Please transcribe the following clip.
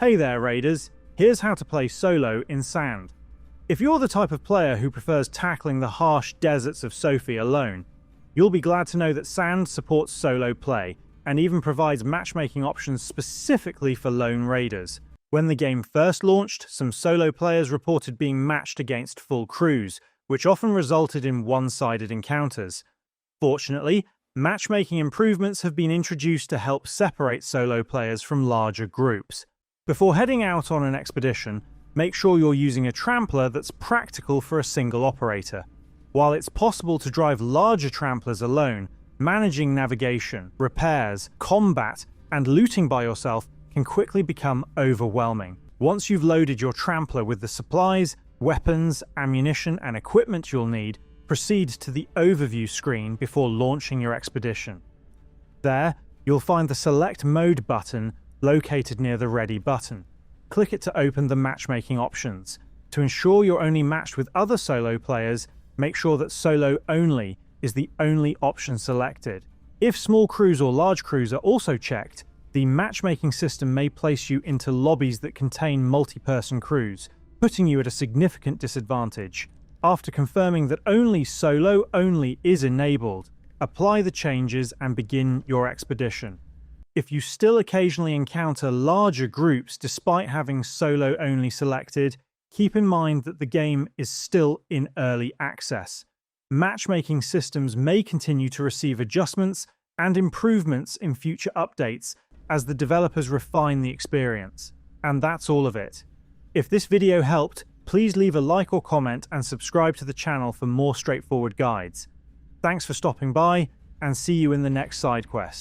Hey there, Raiders. Here's how to play solo in Sand. If you're the type of player who prefers tackling the harsh deserts of Sophie alone, you'll be glad to know that Sand supports solo play and even provides matchmaking options specifically for lone raiders. When the game first launched, some solo players reported being matched against full crews, which often resulted in one-sided encounters. Fortunately, matchmaking improvements have been introduced to help separate solo players from larger groups. Before heading out on an expedition, make sure you're using a trampler that's practical for a single operator. While it's possible to drive larger tramplers alone, managing navigation, repairs, combat, and looting by yourself can quickly become overwhelming. Once you've loaded your trampler with the supplies, weapons, ammunition, and equipment you'll need, proceed to the overview screen before launching your expedition. There, you'll find the Select Mode button located near the Ready button. Click it to open the matchmaking options. To ensure you're only matched with other solo players, make sure that Solo Only is the only option selected. If small crews or large crews are also checked, the matchmaking system may place you into lobbies that contain multi-person crews, putting you at a significant disadvantage. After confirming that only Solo Only is enabled, apply the changes and begin your expedition. If you still occasionally encounter larger groups despite having Solo Only selected, keep in mind that the game is still in early access. Matchmaking systems may continue to receive adjustments and improvements in future updates as the developers refine the experience. And that's all of it. If this video helped, please leave a like or comment and subscribe to the channel for more straightforward guides. Thanks for stopping by, and see you in the next side quest.